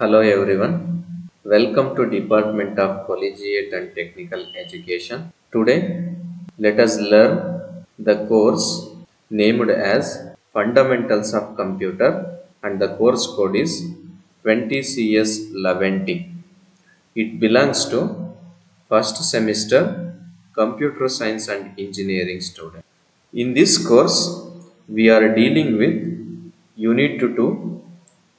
Hello everyone. Welcome to Department of Collegiate and Technical Education. Today, let us learn the course named as Fundamentals of Computer, and the course code is 20CS11T. It belongs to first semester Computer Science and Engineering student. In this course, we are dealing with Unit 2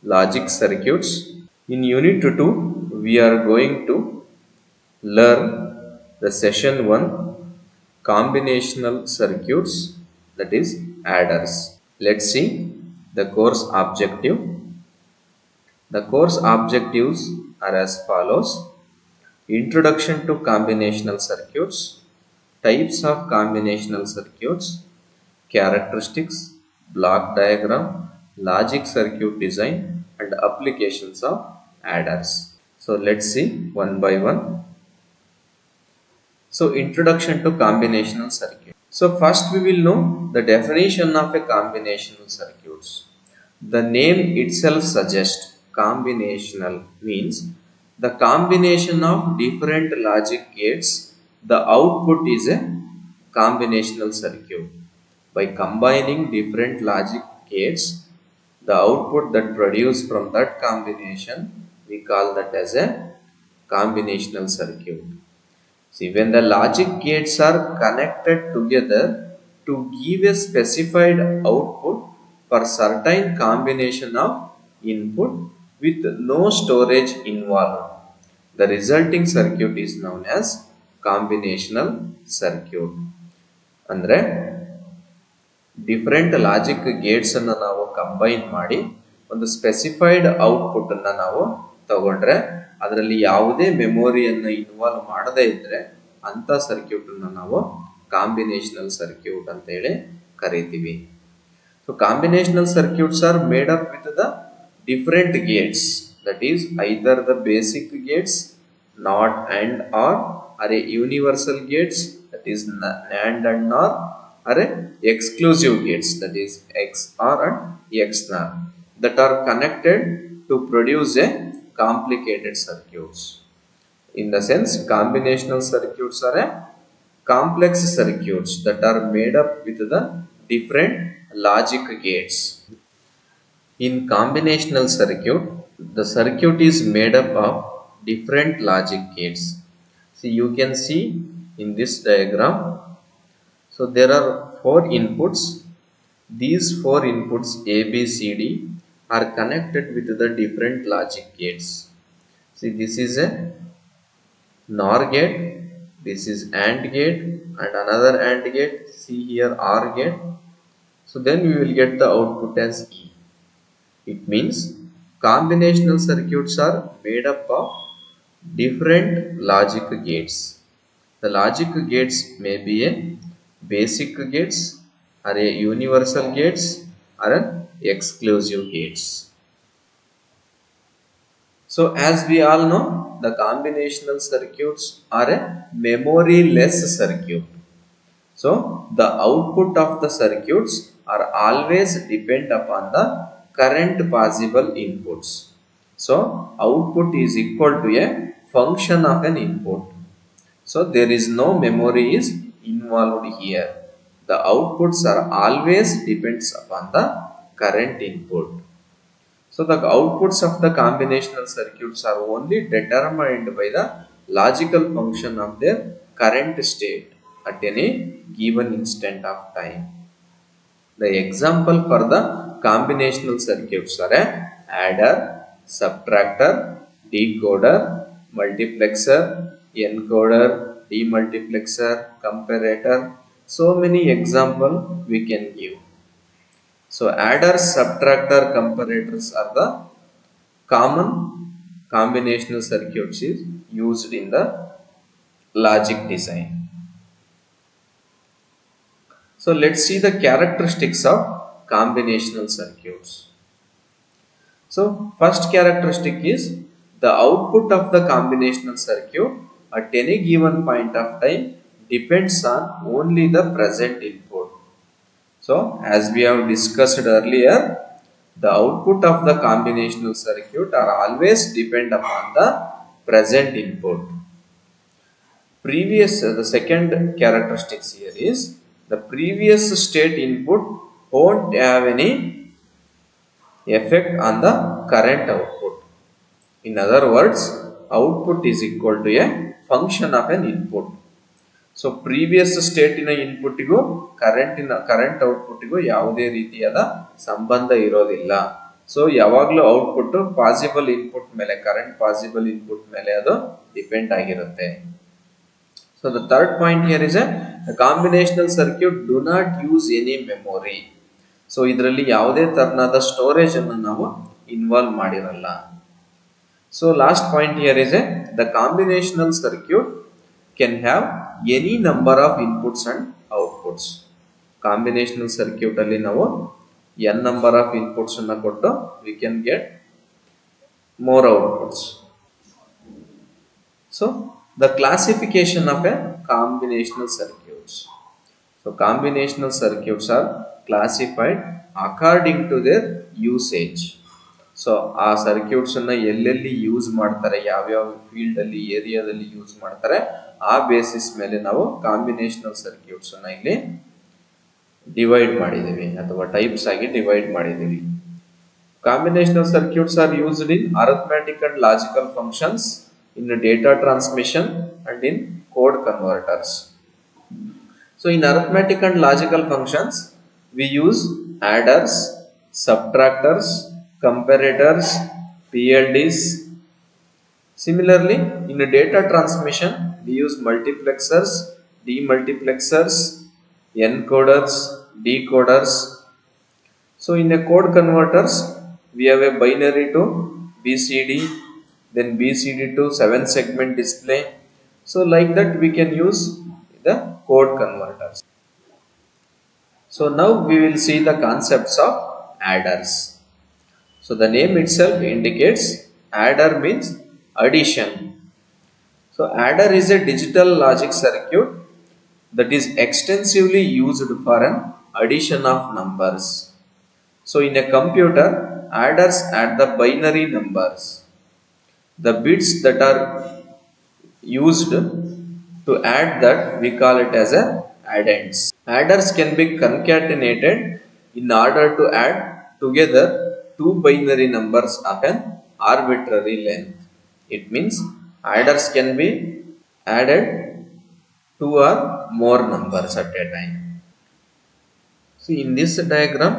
Logic Circuits. In Unit 2, we are going to learn the session 1 combinational circuits, that is adders. Let's see the course objective. The course objectives are as follows: Introduction to combinational circuits, types of combinational circuits, characteristics, block diagram, logic circuit design, and applications of adders. So let's see one by one. So introduction to combinational circuit. So first we will know the definition of a combinational circuits. The name itself suggests combinational means the combination of different logic gates. The output is a combinational circuit. By combining different logic gates, the output that produced from that combination, we call that as a combinational circuit. See, when the logic gates are connected together to give a specified output for certain combination of input with no storage involved, the resulting circuit is known as combinational circuit. ಅಂದ್ರೆ different logic Gates ಅನ್ನು ನಾವು combine ಮಾಡಿ ಒಂದು specified output ಅನ್ನ ನಾವು ತಗೊಂಡ್ರೆ ಅದರಲ್ಲಿ ಯಾವುದೇ ಮೆಮೊರಿಯನ್ನು ಇನ್ವಾಲ್ವ್ ಮಾಡದೇ ಇದ್ರೆ ಅಂತ ಸರ್ಕ್ಯೂಟ್ ಅನ್ನು ನಾವು ಕಾಂಬಿನೇಷನಲ್ ಸರ್ಕ್ಯೂಟ್ ಅಂತ ಹೇಳಿ ಕರಿತೀವಿ. So combinational circuits are made up with the different gates, that is either the basic gates, not and or a universal gates, that is NAND and NOR, are exclusive gates, that is XOR and XNOR, that are connected to produce a complicated circuits. In the sense, combinational circuits are a complex circuits that are made up with the different logic gates. In combinational circuit, the circuit is made up of different logic gates. See, you can see in this diagram. So there are four inputs. These four inputs A, B, C, D are connected with the different logic gates. See, this is a NOR gate, this is AND gate, and another AND gate. See here OR gate. So then we will get the output as E. It means combinational circuits are made up of different logic gates. The logic gates may be a basic gates, or a universal gates, or an exclusive gates. So as we all know, the combinational circuits are a memory-less circuit. So the output of the circuits are always depend upon the current possible inputs. So output is equal to a function of an input. So there is no memory is involved here. The outputs are always depends upon the current input. So the outputs of the combinational circuits are only determined by the logical function of their current state at any given instant of time. The example for the combinational circuits are a adder, subtractor, decoder, multiplexer, encoder, demultiplexer, comparator. So many examples we can give. So adder, subtractor, comparators are the common combinational circuits is used in the logic design. So let's see the characteristics of combinational circuits. So first characteristic is the output of the combinational circuit at any given point of time depends on only the present input. So as we have discussed earlier, The output of the combinational circuit are always depend upon the present input. The second characteristics here is the previous state input won't have any effect on the current output. In other words, output is equal to a function of an input. So previous ಸ್ಟೇಟಿನ ಇನ್ಪುಟ್ಗೂ current ಔಟ್ಪುಟ್ಗೂ ಯಾವುದೇ ರೀತಿಯಾದ ಸಂಬಂಧ ಇರೋದಿಲ್ಲ. So ಯಾವಾಗಲೂ output possible input ಮೇಲೆ, current possible input ಮೇಲೆ ಅದು ಡಿಪೆಂಡ್ ಆಗಿರುತ್ತೆ. So the third point here is a combinational circuit do not use any memory. So ಇದರಲ್ಲಿ ಯಾವುದೇ ತರನಾದ ಸ್ಟೋರೇಜ್ ಅನ್ನು ನಾವು ಇನ್ವಾಲ್ವ್ ಮಾಡಿರಲ್ಲ. So last point here is the combinational circuit can have any number of inputs and outputs. Combinational circuit ಅಲ್ಲಿ ನಾವು n number of inputs ಅನ್ನು ಕೊಟ್ಟು we can get more outputs. So the classification of a combinational circuits. So combinational circuits are classified according to their usage. So ಆ circuits ಅನ್ನ ಎಲ್ಲೆಲ್ಲಿ use ಮಾಡ್ತಾರೆ, ಯಾವ್ಯಾವ field ಅಲ್ಲಿ, ಏರಿಯಾದಲ್ಲಿ ಯೂಸ್ ಮಾಡ್ತಾರೆ, ಆ ಬೇಸಿಸ್ ಮೇಲೆ ನಾವು ಕಾಂಬಿನೇಷನಲ್ ಸರ್ಕ್ಯೂಟ್ಸ್ ಅನ್ನ ಇಲ್ಲಿ ಡಿವೈಡ್ ಮಾಡಿದೀವಿ ಅಥವಾ ಟೈಪ್ಸ್ ಆಗಿ ಡಿವೈಡ್ ಮಾಡಿದೀವಿ. Combinational circuits are used in arithmetic and logical functions, in data transmission and in code converters. So in arithmetic and logical functions we use adders, subtractors, comparators, PLDs. Similarly, in data transmission, we use multiplexers, demultiplexers, encoders, decoders. So in a code converters, we have a binary to BCD, then BCD to 7-segment display. So like that we can use the code converters. So now we will see the concepts of adders. So the name itself indicates adder means addition. So adder is a digital logic circuit that is extensively used for an addition of numbers. So in a computer, adders add the binary numbers. The bits that are used to add that we call it as a addends. Adders can be concatenated in order to add together two binary numbers of an arbitrary length. It means adders can be added two or more numbers at a time. So in this diagram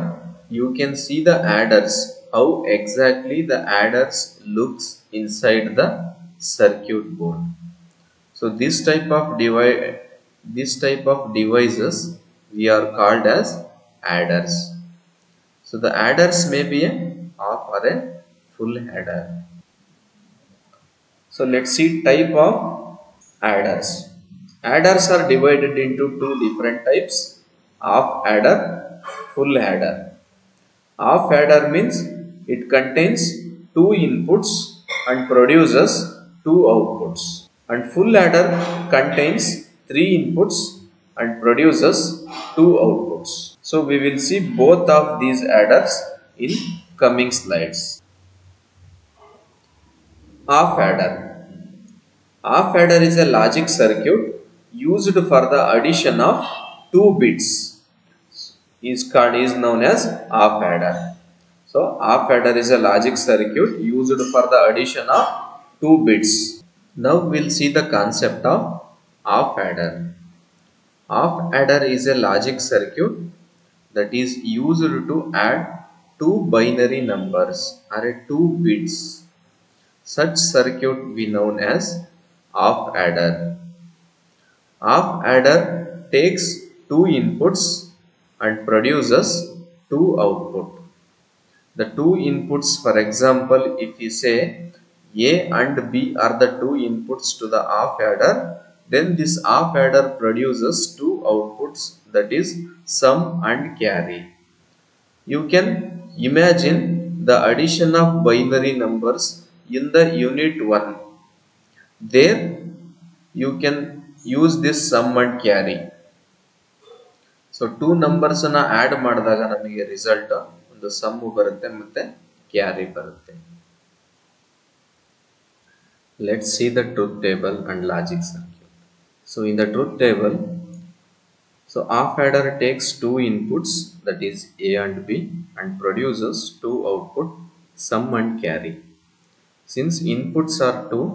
you can see the adders, how exactly the adders looks inside the circuit board. So this type of devices we are called as adders. So the adders may be a half or a full adder. So let's see type of adders. Adders are divided into two different types: half adder, full adder. Half adder means it contains two inputs and produces two outputs, and full adder contains three inputs and produces two outputs. So we will see both of these adders in coming slides. Half adder. Half adder is a logic circuit used for the addition of two bits. Is known as half adder. So half adder is a logic circuit used for the addition of two bits. Now we'll see the concept of half adder. Half adder is a logic circuit that is used to add two binary numbers or two bits. Such circuit we known as half adder. Half adder takes two inputs and produces two output. The two inputs, for example, if we say A and B are the two inputs to the half adder, then this half adder produces two outputs, that is sum and carry. You can imagine the addition of binary numbers in the unit 1. There you can use this sum and carry. So two numbers ಅನ್ನ add ಮಾಡಿದಾಗ ನಮಗೆ result ಒಂದು some ಬರುತ್ತೆ ಮತ್ತೆ carry ಬರುತ್ತೆ. Let's see the truth table and logic circuit. So in the truth table, so half adder takes two inputs, that is A and B, and produces two output, sum and carry. Since inputs are two,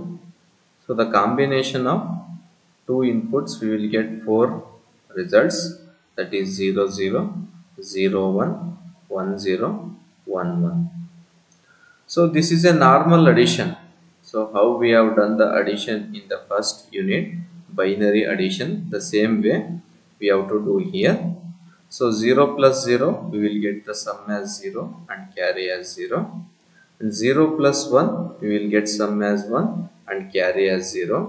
so the combination of two inputs we will get four results, that is 0 0 0 1 1 0 1 1. So this is a normal addition. So how we have done the addition in the first unit, binary addition, the same way we have to do here. So 0 plus 0 we will get the sum as 0 and carry as 0, and 0 plus 1 we will get sum as 1 and carry as 0.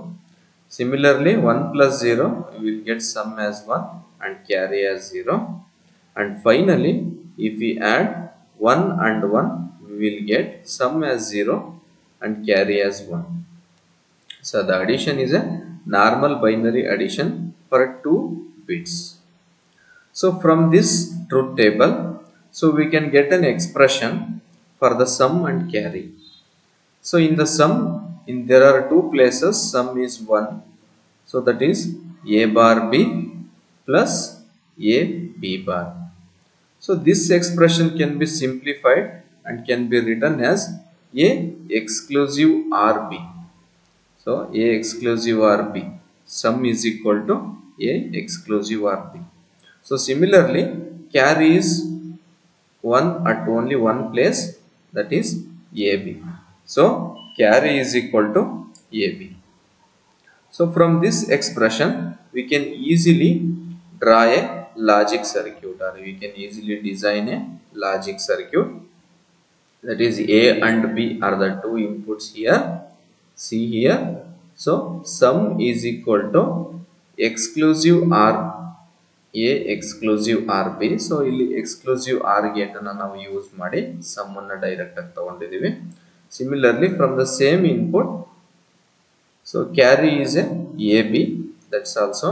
Similarly 1 plus 0 we will get sum as 1 and carry as 0, and finally if we add 1 and 1 we will get sum as 0 and carry as 1. So the addition is a normal binary addition for 2 bits. So from this truth table, so we can get an expression for the sum and carry. So in the sum, there are two places, sum is 1, so that is A bar B plus A B bar. So this expression can be simplified and can be written as A exclusive RB. So A exclusive RB, sum is equal to A exclusive RB. So similarly carry is 1 at only one place, that is AB. So carry is equal to AB. So from this expression we can easily draw a logic circuit, or we can easily design a logic circuit, that is A and B are the two inputs here. See here, so sum is equal to exclusive R A exclusive RB. So ಇಲ್ಲಿ exclusive R gate ಅನ್ನು ನಾವು use ಮಾಡಿ some ಅನ್ನು direct ಆಗಿ ತಗೊಂಡಿದ್ದೀವಿ. Similarly from the same input, so carry is a AB, that's also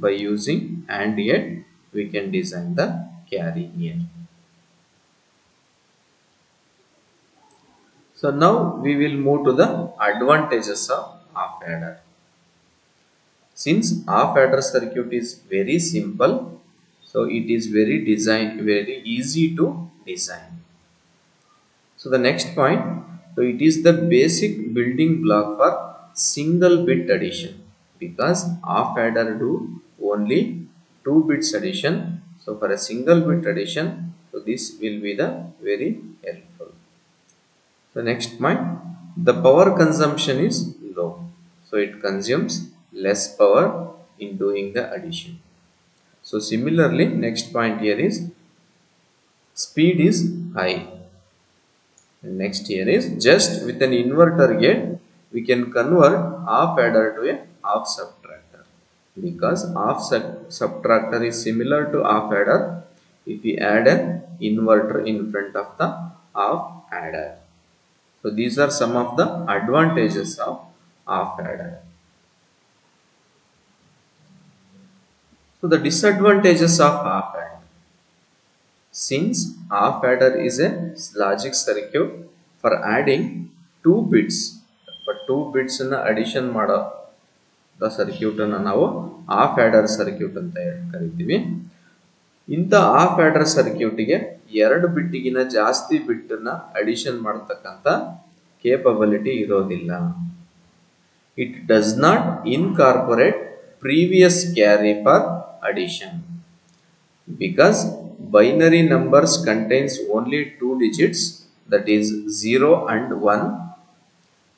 by using AND gate we can design the carry here. So now we will move to the advantages of half adder. Since half adder circuit is very simple, so it is very easy to design. So the next point, so it is the basic building block for single bit addition, because half adder do only 2 bits addition. So for a single bit addition, so this will be the very helpful. So next point, the power consumption is low, so it consumes less power in doing the addition. So similarly next point here is speed is high. Next here is just with an inverter gate we can convert half adder to a half subtractor, because half subtractor is similar to half adder if we add an inverter in front of the half adder. So these are some of the advantages of half adder. So the disadvantages of half adder. Since half adder is a logic circuit for adding 2 bits, but 2 bits in addition ಮಾಡೋ the circuit ಅನ್ನು ನಾವು half adder circuit ಅಂತ ಕರಿತೀವಿ. ಇಂಥ half adder circuit ಗೆ 2 ಬಿಟ್ಟಿಗಿನ ಜಾಸ್ತಿ ಬಿಟ್ ಅನ್ನು addition ಮಾಡತಕ್ಕಂತ capability ಇರೋದಿಲ್ಲ. It does not incorporate previous carry for addition, because binary numbers contains only 2 digits, that is 0 and 1.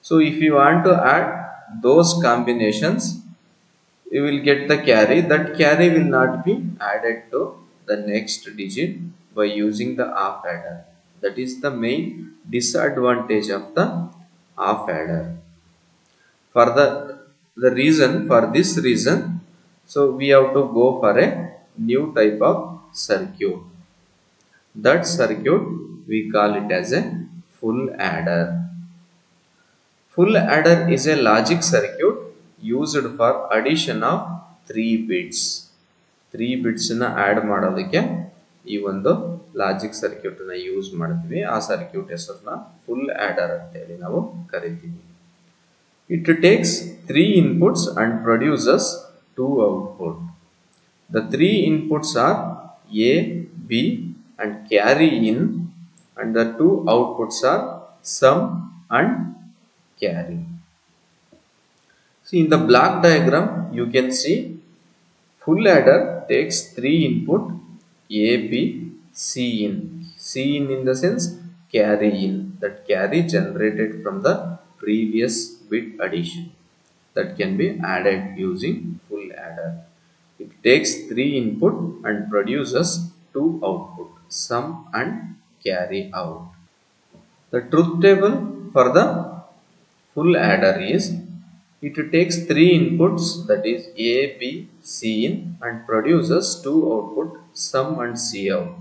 So if you want to add those combinations you will get the carry. That carry will not be added to the next digit by using the half adder. That is the main disadvantage of the half adder. For this reason, so we have to go for a new type of circuit. That circuit we call it as a full adder. Full adder is a logic circuit used for addition of 3 bits. 3 bits na add ಮಾಡೋದಕ್ಕೆ ಈ ಒಂದು logic circuit ನ use ಮಾಡ್ತೀವಿ. ಆ circuit ಹೆಸರನ್ನ full order ಅಂತ ಹೇಳಿ ನಾವು ಕರಿತೀವಿ. It takes 3 inputs and produces 2 output. The 3 inputs are A, B and carry in, and the 2 outputs are sum and carry. See, in the block diagram you can see full adder takes 3 input A, B, C in. C in the sense carry in, that carry generated from the previous bit addition that can be added using full adder. It takes 3 input and produces 2 output, sum and carry out. The truth table for the full adder is, it takes 3 inputs, that is A, B, C in, and produces 2 output, sum and C out.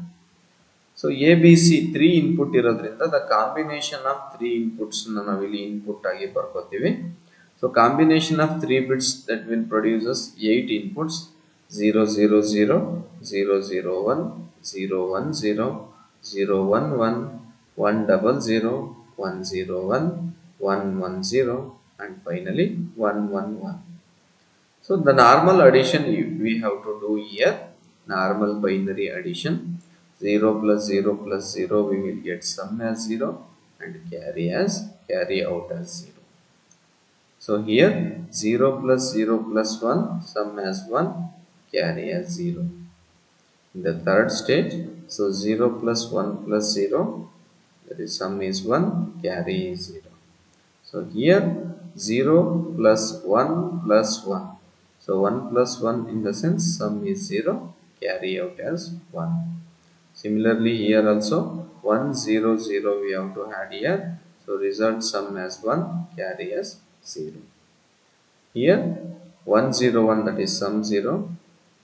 So A, B, C 3 input ಇರೋದ್ರಿಂದ the combination of 3 inputs ನಾವು ಇಲ್ಲಿ input ಆಗಿ ಬರ್ಕೋತೀವಿ. So combination of 3 bits that will produces 8 inputs, 0 0 0 0 0 1 0 1 0 0 1 1 1 0 0 1 0 1 1 1 0 and finally 1 1 1. So the normal addition we have to do here, normal binary addition. 0 plus 0 plus 0 we will get sum as 0 and carry out as 0. So here 0 plus 0 plus 1, sum as 1, carry as 0. In the third stage, so 0 plus 1 plus 0, that is sum is 1, carry is 0. So here 0 plus 1 plus 1. So 1 plus 1 in the sense sum is 0, carry out as 1. Similarly here also 1 0 0 we have to add here. So result sum as 1, carry as 0. Here 1 0 1, that is sum 0,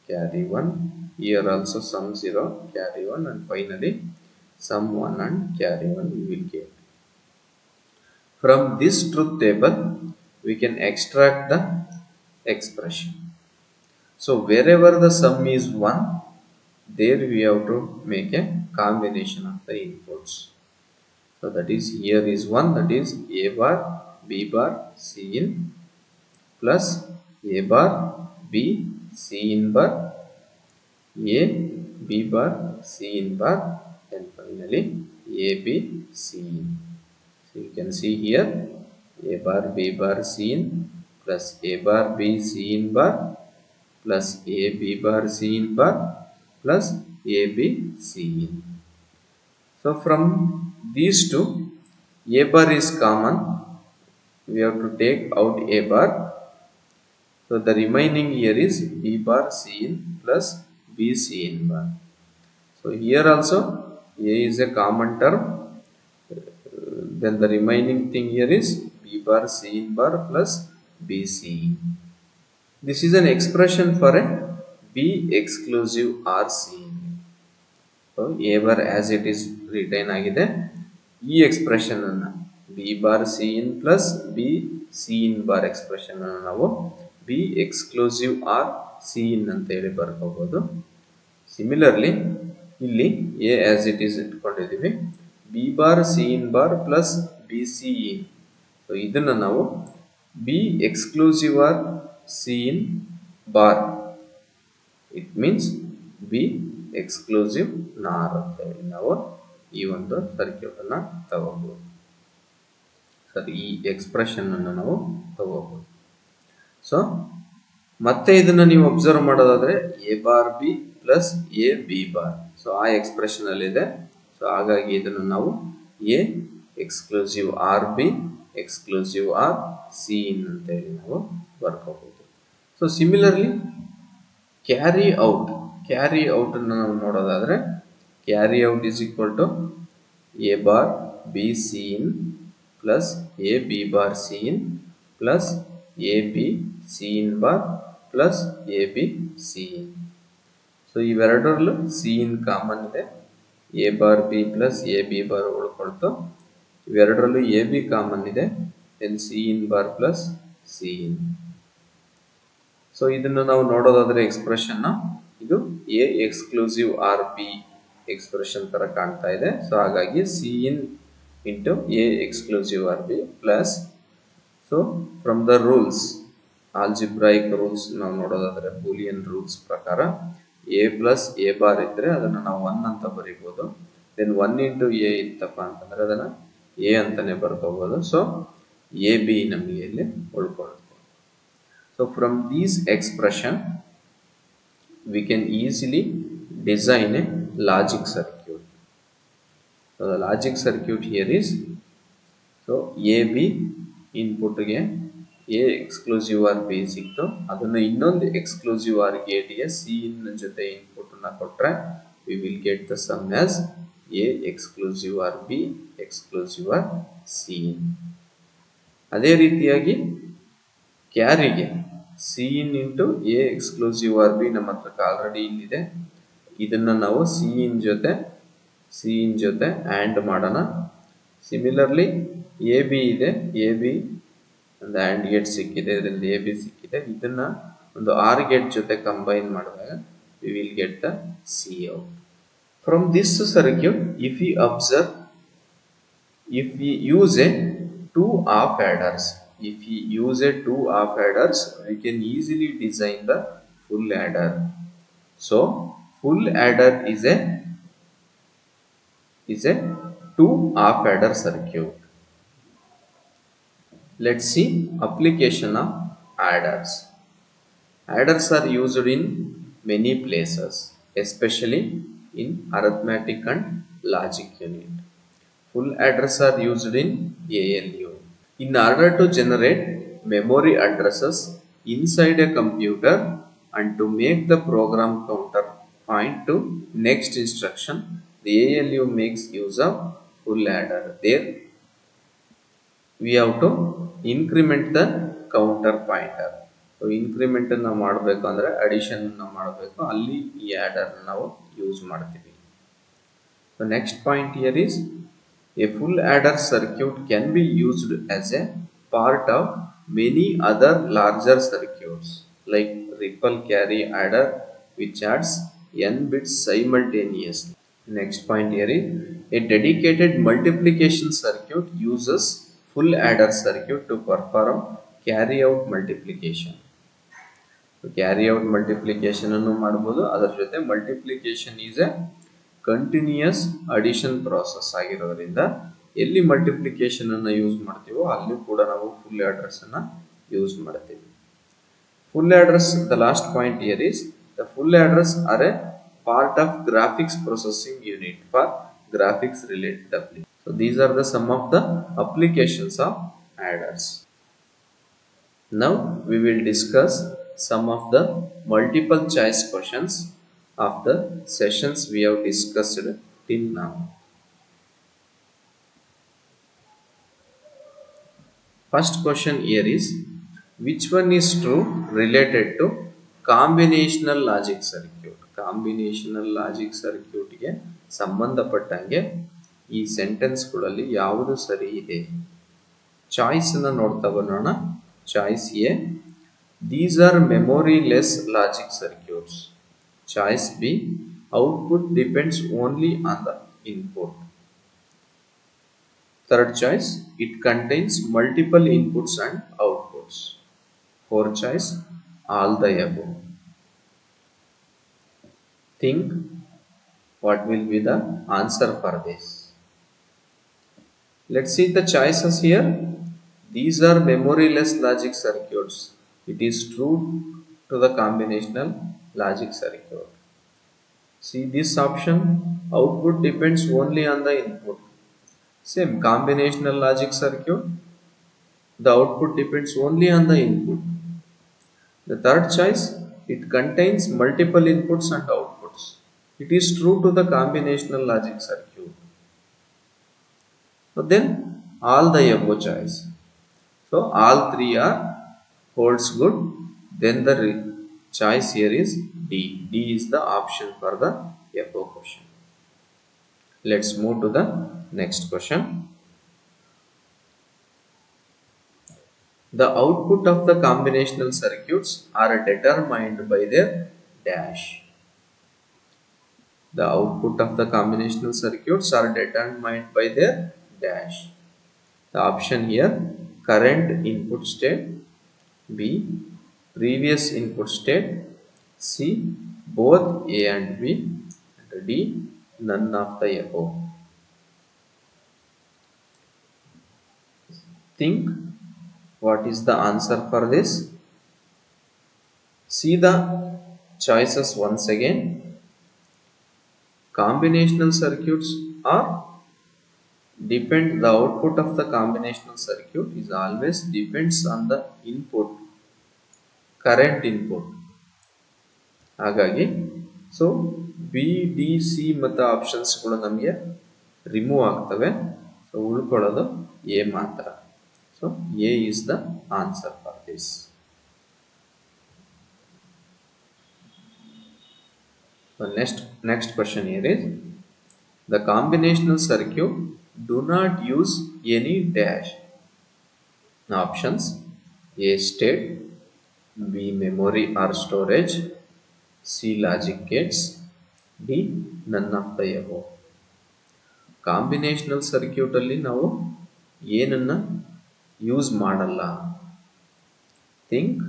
carry 1. Here also sum 0, carry 1, and finally sum 1 and carry 1 we will get. From this truth table we can extract the expression. So wherever the sum is 1, there we have to make a combination of the inputs. So that is, here is 1, that is A bar, B bar, C in, plus A bar, B, C in bar, A, B bar, C in bar, and finally A, B, C in. So you can see here A bar, B bar, C in, plus A bar, B, C in bar, plus A, B bar, C in bar, plus A, B, C in. So from these two, A bar is common, we have to take out A bar. So the remaining here is B bar, C in, plus B, C in bar. So here also A is a common term, then the remaining thing here is B bar, C in bar, plus B, C in. This is an expression for a B exclusive or C in. So A bar as it is written agide, ಈ expression ಅನ್ನು B bar C in plus B C in bar expression ಅನ್ನು ನಾವು B exclusive or C in ಅಂತ ಹೇಳಿ ಬರ್ಕೋಬಹುದು. Similarly ಇಲ್ಲಿ A as it is ಇಟ್ಕೊಂಡಿದ್ದೀವಿ, B bar C in bar plus B C in. So ಇದನ್ನು ನಾವು B exclusive or C in bar, it means B exclusive NOR ಅಂತ ಹೇಳಿ ನಾವು ಈ ಒಂದು ಸರ್ಕ್ಯೂಟ್ ಅನ್ನ ತಗೋಬಹುದು. ಸರಿ, ಈ ಎಕ್ಸ್ಪ್ರೆಷನ್ ಅನ್ನು ನಾವು ತಗೋಬಹುದು. ಸೊ ಮತ್ತೆ ಇದನ್ನ ನೀವು ಅಬ್ಸರ್ವ್ ಮಾಡೋದಾದ್ರೆ A bar B plus A B bar, so ಆ ಎಕ್ಸ್ಪ್ರೆಷನ್ ಅಲ್ಲಿ ಇದೆ. ಸೊ ಹಾಗಾಗಿ ಇದನ್ನು ನಾವು A exclusive R B exclusive R C in ಅಂತ ಹೇಳಿ ನಾವು ಬರ್ಕೋಬಹುದು. ಸೊ ಸಿಮಿಲರ್ಲಿ ಕ್ಯಾರಿ ಔಟ್ ಅನ್ನು ನಾವು ನೋಡೋದಾದ್ರೆ carry out is equal to A bar B C in plus A B bar C in plus A B C in bar plus A B C in. So ಇವೆರಡರಲ್ಲೂ C in common ಇದೆ, A bar B plus A B bar ಉಳ್ಕೊಳ್ತು. ಇವೆರಡರಲ್ಲೂ A B common ಇದೆ, then C in bar plus C in. So ಇದನ್ನು ನಾವು ನೋಡೋದಾದ್ರೆ expression ಇದು A exclusive R B expression ತರ ಕಾಣ್ತಾ ಇದೆ. ಸೊ ಹಾಗಾಗಿ C in into A exclusive or B plus, so from the rules, algebraic rules ನಾವು ನೋಡೋದಾದ್ರೆ ಬೂಲಿಯನ್ ರೂಲ್ಸ್ ಪ್ರಕಾರ ಎ ಪ್ಲಸ್ ಎ ಬಾರ್ ಇದ್ರೆ ಅದನ್ನು ನಾವು 1 ಅಂತ ಬರೀಬಹುದು. ದೆನ್ 1 ಇಂಟು ಎ ಇತ್ತಪ್ಪ ಅಂತಂದ್ರೆ ಅದನ್ನು ಎ ಅಂತಾನೆ ಬರ್ಕೋಬಹುದು. ಸೊ ಎ ಬಿ ನಮಗೆ ಇಲ್ಲಿ ಉಳ್ಕೊಳ್ಳುತ್ತೆ. So from these expression we can easily design a logic circuit. So the logic circuit here is, so AB input ಗೆ A exclusive or B ಸಿಕ್ತು, ಅದನ್ನು ಇನ್ನೊಂದು exclusive or gate ಗೆ C in ಜೊತೆ input ಅನ್ನು ಕೊಟ್ರೆ we will get the sum as A exclusive or B exclusive or C in. ಅದೇ ರೀತಿಯಾಗಿ ಕ್ಯಾರಿಗೆ C in into A exclusive or B ನಮ್ಮ ಹತ್ರ ಆಲ್ರೆಡಿ ಇಲ್ಲಿದೆ. ಇದನ್ನ ನಾವು ಸಿ ಇನ್ ಜೊತೆ ಆ್ಯಂಡ್ ಮಾಡೋಣ. ಸಿಮಿಲರ್ಲಿ ಎ ಬಿ ಇದೆ, ಎ ಬಿ ಒಂದು ಆ್ಯಂಡ್ ಗೇಟ್ ಸಿಕ್ಕಿದೆ, ಇದರಿಂದ ಎ ಬಿ ಸಿಕ್ಕಿದೆ. ಇದನ್ನ ಒಂದು ಆರ್ ಗೇಟ್ ಜೊತೆ ಕಂಬೈನ್ ಮಾಡಿದಾಗ we will get the C out. From this circuit if we observe, if we use a two half adders, we can easily design the full adder. So full adder is a two half adder circuit. Let's see application of adders. Adders are used in many places, especially in arithmetic and logic unit. Full address are used in ALU. In order to generate memory addresses inside a computer and to make the program counter point to next instruction, the ALU makes use of full adder. There we have to increment the counter pointer. So increment ಅನ್ನು ಮಾಡಬೇಕು ಅಂದ್ರೆ addition ಅನ್ನು ಮಾಡಬೇಕು, ಅಲ್ಲಿ ಈ adder ನಾವು use ಮಾಡ್ತೀವಿ. The next point here is, a full adder circuit can be used as a part of many other larger circuits like ripple carry adder, which adds n bits simultaneously. Next point here is, a dedicated multiplication circuit uses full adder circuit to perform carry out multiplication. So carry out multiplication ಅನ್ನು ಮಾಡಬಹುದು. ಅದರ ಜೊತೆ multiplication is a continuous addition process ಆಗಿರೋದ್ರಿಂದ ಎಲ್ಲಿ multiplication ಅನ್ನು use ಮಾಡ್ತೀವೋ ಅಲ್ಲಿ ಕೂಡ ನಾವು ಫುಲ್ ಅಡ್ರೆಸ್ ಅನ್ನ ಯೂಸ್ ಮಾಡ್ತೀವಿ. Full adders, the last point here is, the full adders are a part of graphics processing unit for graphics related application. So these are the some of the applications of adders. Now we will discuss some of the multiple choice questions of the sessions we have discussed till now. First question here is, which one is true related to combinational logic circuit? Combinational logic circuit ಗೆ ಸಂಬಂಧಪಟ್ಟಂಗೆ ಈ sentence ಗಳಲ್ಲಿ ಯಾವುದು ಸರಿ ಇದೆ? Choice ಅನ್ನು ನೋಡ್ತಾ ಬರೋಣ. Choice A, these are memory-less logic circuits. Choice B, output depends only on the input. Third choice, it contains multiple inputs and outputs. Fourth choice, all the above. Think what will be the answer for this. Let's see the choices here. These are memory-less logic circuits. It is true to the combinational logic circuit. See this option, output depends only on the input. Same, combinational logic circuit, the output depends only on the input. The third choice, it contains multiple inputs and outputs. It is true to the combinational logic circuit. So then all the above choice. So all three are holds good. Then the choice here is D. D is the option for the above question. Let's move to the next question. The output of the combinational circuits are determined by their dash. The output of the combinational circuits are determined by their dash. The option here: current input state, B previous input state, C both A and B, and D none of the above. Think what is the answer for this. See the choices once again. Combinational circuits are the output of the combinational circuit is always depends on the input, current input. ಹಾಗಾಗಿ so B D C ಮತ್ತು ಆಪ್ಷನ್ಸ್ಗಳು ನಮಗೆ remove ಆಗ್ತವೆ. So ಉಳ್ಕೊಳ್ಳೋದು A ಮಾತ್ರ. So A is the answer for this. Next question here is, the combinational circuit do not use any dash. Options: A state, B memory or storage, C logic gates, D none of the above. Combinational circuit ಅಲ್ಲಿ ನಾವು ಏನನ್ನ use ಮಾಡಲ್ಲ. Think.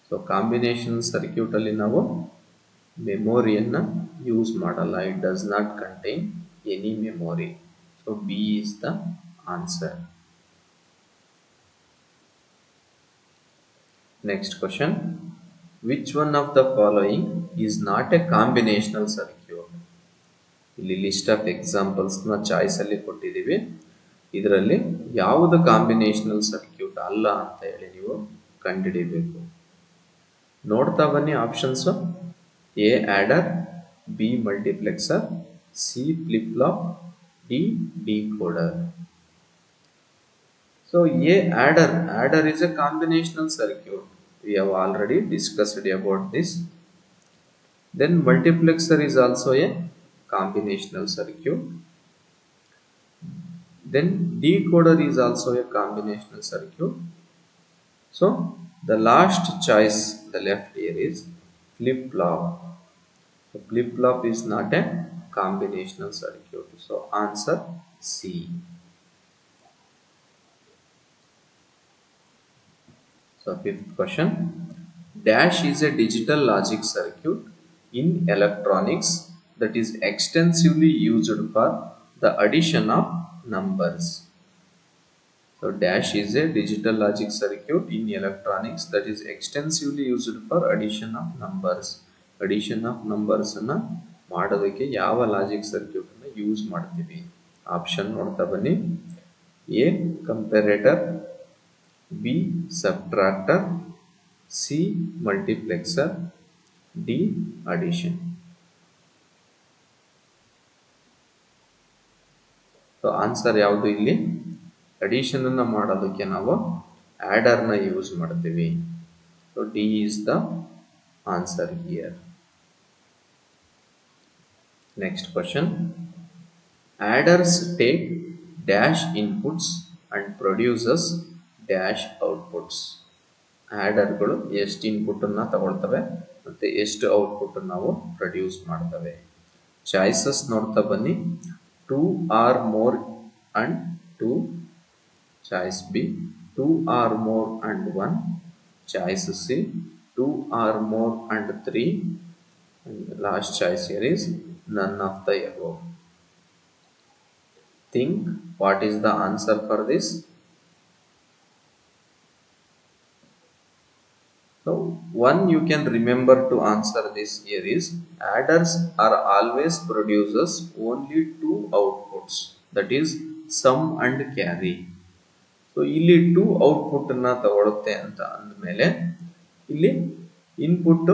So combinational circuit ಅಲ್ಲಿ ನಾವು ಮೆಮೊರಿಯನ್ನ use ಮಾಡಲ್ಲ. It does not contain any memory. So B is the answer. Next question: which one of the following is not a combinational circuit? ಇಲ್ಲಿ list of examples ನ choice ಅಲ್ಲಿ ಕೊಟ್ಟಿದ್ದೀವಿ. ಇದರಲ್ಲಿ ಯಾವುದು combinational circuit ಅಲ್ಲ ಅಂತ ಹೇಳಿ ನೀವು ಕಂಡುಹಿಡಿಯಬೇಕು. ನೋಡ್ತಾ ಬನ್ನಿ options: A order, B multiplexer, C flip flop, D decoder. So A adder is a combinational circuit. We have already discussed about this. Then multiplexer is also a combinational circuit. Then decoder is also a combinational circuit. So the last choice, the left here, is flip flop. So flip flop is not a combinational circuit. So answer C. So fifth question: dash is a digital logic circuit in electronics that is extensively used for the addition of numbers. So dash is a digital logic circuit in electronics that is extensively used for addition of numbers. Addition of numbers ಅನ್ನ ಮಾಡೋದಕ್ಕೆ ಯಾವ logic circuit ಅನ್ನು use ಮಾಡ್ತೀವಿ? Option ನೋಡ್ತಾ ಬನ್ನಿ. A comparator, B subtractor, C multiplexer, D addition. So answer ಯಾವುದು ಇಲ್ಲಿ? Addition ಅನ್ನು ಮಾಡೋದಕ್ಕೆ ನಾವು ಆಡರ್ ನ ಯೂಸ್ ಮಾಡ್ತೀವಿ. So D is the answer here. Next question: adders take dash inputs and produces dash outputs. ಆಡರ್ಗಳು ಎಷ್ಟು ಇನ್ಪುಟ್ ಅನ್ನ ತಗೊಳ್ತವೆ ಮತ್ತೆ ಎಷ್ಟು ಔಟ್ಪುಟ್ ನಾವು ಪ್ರೊಡ್ಯೂಸ್ ಮಾಡ್ತವೆ. ಚಾಯ್ಸಸ್ ನೋಡ್ತಾ ಬನ್ನಿ. 2 or more and 2. Choice B 2 or more and 1. Choice C 2 or more and 3. And the last choice here is none of the above. Think what is the answer for this. So one you can remember to answer this here is, adders are always produces only two outputs, that is sum and carry. So ಇಲ್ಲಿ 2 output ಅನ್ನ ತಗೊಳುತ್ತೆ ಅಂತ ಅಂದಮೇಲೆ ಇಲ್ಲಿ input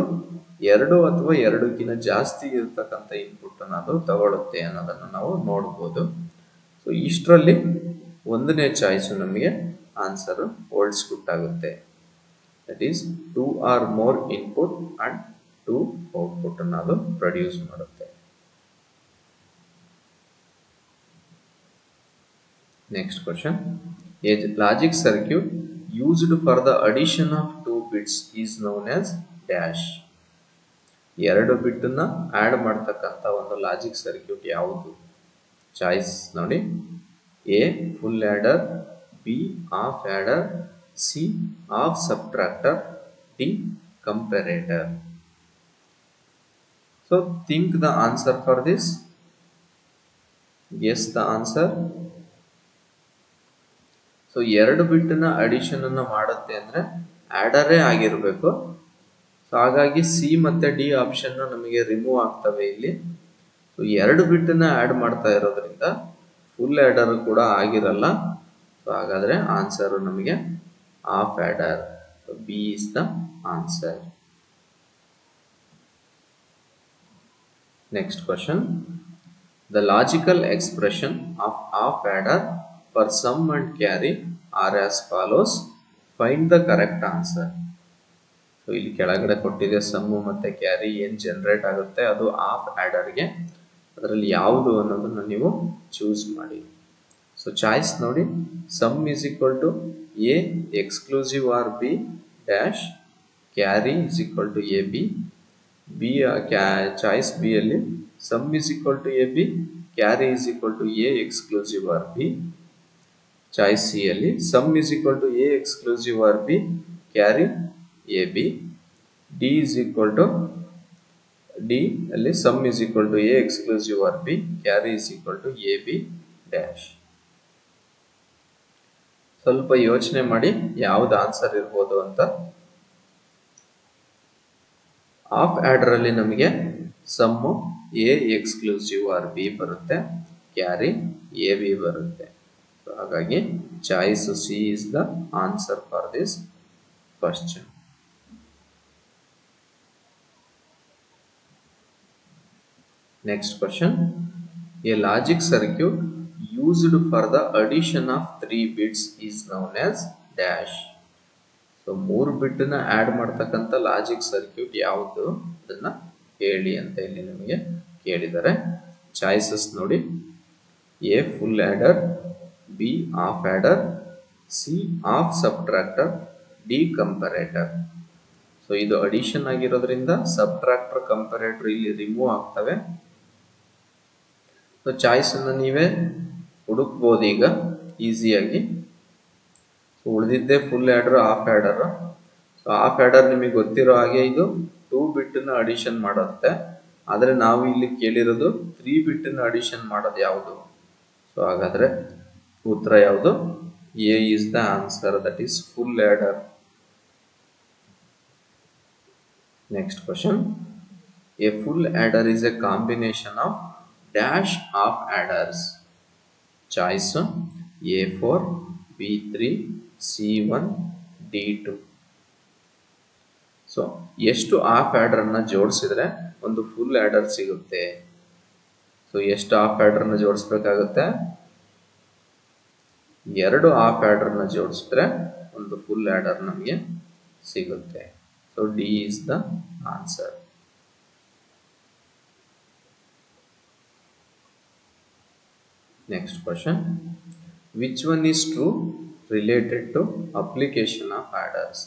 2 ಅಥವಾ 2ಕ್ಕಿಂತ ಜಾಸ್ತಿ ಇರತಕ್ಕಂತ input ಅನ್ನು ಅದು ತಗೊಳುತ್ತೆ ಅನ್ನೋದನ್ನ ನಾವು ನೋಡಬಹುದು. ಸೊ ಇಷ್ಟರಲ್ಲಿ ಒಂದನೇ ಚಾಯ್ಸ್ ನಮಗೆ ಆನ್ಸರ್ ಹೋಲ್ಡ್ಸ್ ಗುಡ್ ಆಗುತ್ತೆ. That is 2 or more input and 2 output ಅನ್ನೋದು ಪ್ರೊಡ್ಯೂಸ್ ಮಾಡುತ್ತೆ. Next question: a logic circuit used for the addition of 2 bits is known as dash. ಎರಡು ಬಿಟ್ಟನ್ನ ಆಡ್ ಮಾಡ್ತಕ್ಕಂಥ ಒಂದು ಲಾಜಿಕ್ ಸರ್ಕ್ಯೂಟ್ ಯಾವುದು? ಚಾಯ್ಸ್ ನೋಡಿ, A full adder, B half adder, C half subtractor, D comparator. So think the answer for this. Guess the answer. So ಎರಡು ಬಿಟ್ಟನ್ನ addition ಅನ್ನ ಮಾಡುತ್ತೆ ಅಂದ್ರೆ ಆಡರೇ ಆಗಿರಬೇಕು. ಸೊ ಹಾಗಾಗಿ ಸಿ ಮತ್ತೆ ಡಿ ಆಪ್ಷನ್ ನಮಗೆ ರಿಮೂವ್ ಆಗ್ತವೆ ಇಲ್ಲಿ. ಸೊ ಎರಡು ಬಿಟ್ಟನ್ನ ಆಡ್ ಮಾಡ್ತಾ ಇರೋದ್ರಿಂದ ಫುಲ್ ಆಡರ್ ಕೂಡ ಆಗಿರಲ್ಲ. ಸೊ ಹಾಗಾದ್ರೆ ಆನ್ಸರ್ ನಮಗೆ half order. B is the answer. Next question. The logical expression of half adder for sum and carry are as follows. Find the correct answer. So ಇಲ್ಲಿ ಕೆಳಗಡೆ ಕೊಟ್ಟಿದೆ sum ಮತ್ತೆ carry ಏನು generate ಆಗುತ್ತೆ ಅದು half ಆಡರ್ಗೆ. ಅದರಲ್ಲಿ ಯಾವುದು ಅನ್ನೋದನ್ನ ನೀವು ಚೂಸ್ ಮಾಡಿ. ಸೊ ಚಾಯ್ಸ್ ನೋಡಿ, sum is equal to A exclusive or B dash, carry is equal to A B. B choice B ಅಲ್ಲಿ sum is equal to A B, carry is equal to A exclusive or B. Choice C ಅಲ್ಲಿ sum is equal to A exclusive or B, carry A B. D is equal to D ಅಲ್ಲಿ sum is equal to A exclusive or B, carry is equal to A B dash. ಸ್ವಲ್ಪ ಯೋಚನೆ ಮಾಡಿ ಯಾವ್ದು answer ಇರ್ಬೋದು ಅಂತ. Half order ಅಲ್ಲಿ ನಮಗೆ sum A exclusive or B ಬರುತ್ತೆ, ಕ್ಯಾರಿ ಎ ಬಿ ಬರುತ್ತೆ. ಹಾಗಾಗಿ choice C is the answer for this question. Next question. A logic circuit used for the addition of 3 bits is known as dash. So 3 ಬಿಟ್ನ add ಮಾಡ್ತಕ್ಕಂಥ logic circuit ಯಾವುದು ಅದನ್ನ ಹೇಳಿ ಅಂತ ಇಲ್ಲಿ ನಿಮಗೆ ಕೇಳಿದ್ದಾರೆ. ಚಾಯ್ಸಸ್ ನೋಡಿ, A full adder, B half adder, C half subtractor, D comparator. So ಇದು ಅಡಿಷನ್ ಆಗಿರೋದ್ರಿಂದ ಸಬ್ಟ್ರಾಕ್ಟರ್ ಕಂಪರೇಟರ್ ಇಲ್ಲಿ ರಿಮೂವ್ ಆಗ್ತವೆ. ಸೊ ಚಾಯ್ಸ್ ಅನ್ನು ನೀವೇ ಹುಡುಕ್ಬೋದು ಈಗ ಈಸಿಯಾಗಿ. ಉಳಿದಿದ್ದೆ full adder half adder. So half adder ನಿಮಗೆ ಗೊತ್ತಿರೋ ಹಾಗೆ ಇದು 2 ಬಿಟ್ನ ಅಡಿಷನ್ ಮಾಡುತ್ತೆ. ಆದರೆ ನಾವು ಇಲ್ಲಿ ಕೇಳಿರೋದು 3 ಬಿಟ್ನ ಅಡಿಷನ್ ಮಾಡೋದು ಯಾವುದು? ಸೊ ಹಾಗಾದ್ರೆ ಉತ್ತರ ಯಾವುದು? A is the answer, that is full adder. Next question. A full adder is a combination of dash half adders. Choice A4, B3, C1, D2. So ಎಷ್ಟು ಹಾಫ್ ಆಡರ್ ಅನ್ನ ಜೋಡಿಸಿದ್ರೆ ಒಂದು ಫುಲ್ ಆಡರ್ ಸಿಗುತ್ತೆ? So ಎಷ್ಟು half adder ನ ಜೋಡಿಸಬೇಕಾಗುತ್ತೆ? 2 half adder ನ ಜೋಡಿಸಿದ್ರೆ ಒಂದು ಫುಲ್ ಆಡರ್ ನಮಗೆ ಸಿಗುತ್ತೆ. So D is the answer. Next question. Which one is true related to application of adders?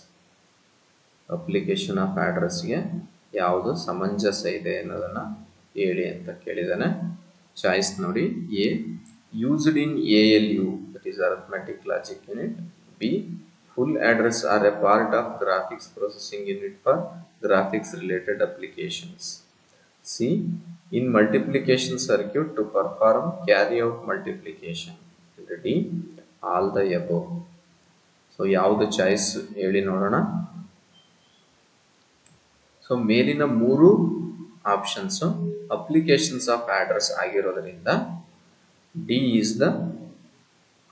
Application of ಆಡರ್ಸ್ಗೆ ಯಾವುದು ಸಮಂಜಸ ಇದೆ ಅನ್ನೋದನ್ನ ಹೇಳಿ ಅಂತ ಕೇಳಿದಾನೆ. ಚಾಯ್ಸ್ ನೋಡಿ, A used in ALU, that is arithmetic logic unit. B full adders are a part of graphics processing unit for graphics related applications. C in multiplication circuit to perform carry out multiplication. D all the above. So ಯಾವುದು choice ಹೇಳಿ ನೋಡೋಣ. So ಮೇಲಿನ 3 options applications of ಆಡರ್ಸ್ ಆಗಿರೋದ್ರಿಂದ D is the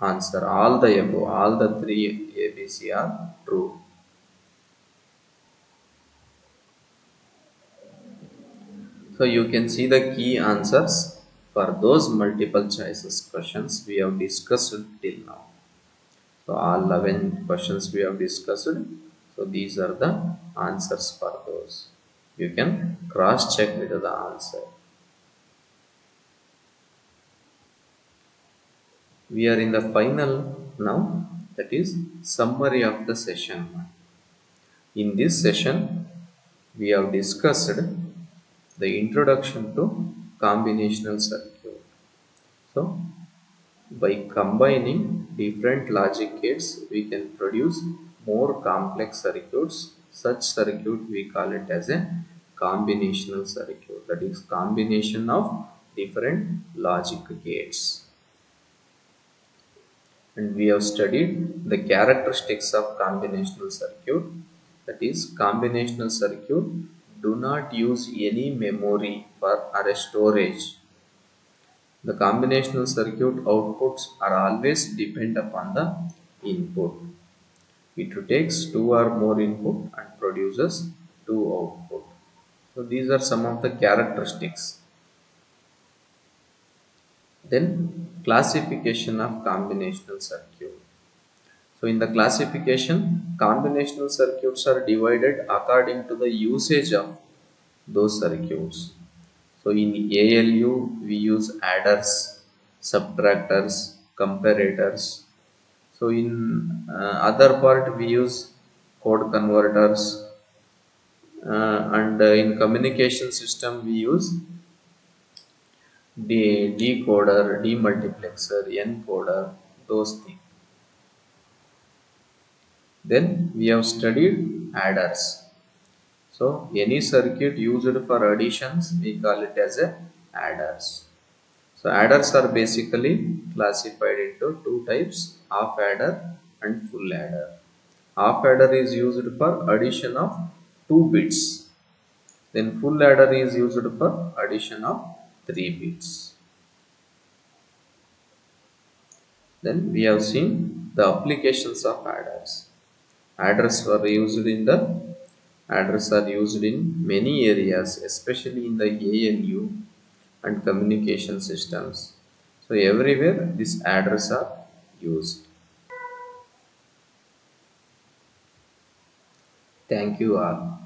answer. All the above, all the 3 ABC are true. So you can see the key answers for those multiple choices questions we have discussed till now. So all 11 questions we have discussed. So these are the answers for those. You can cross check with the answer. We are in the final now, that is summary of the session. In this session we have discussed the introduction to combinational circuit. So by combining different logic gates, we can produce more complex circuits. Such circuit we call it as a combinational circuit. That is combination of different logic gates. And we have studied the characteristics of combinational circuit. That is, combinational circuit do not use any memory for or storage. The combinational circuit outputs are always depend upon the input. It takes two or more input and produces two output. So these are some of the characteristics. Then classification of combinational circuit. So in the classification, combinational circuits are divided according to the usage of those circuits. So in ALU, we use adders, subtractors, comparators. So in other part, we use code converters, and in communication system, we use decoder, demultiplexer, encoder, those things. Then we have studied adders. So any circuit used for additions, we call it as a adders. So adders are basically classified into two types, half adder and full adder. Half adder is used for addition of 2 bits. Then full adder is used for addition of 3 bits. Then we have seen the applications of adders. Adders are used in many areas, especially in the ALU and communication systems. So everywhere these adders are used. Thank you all.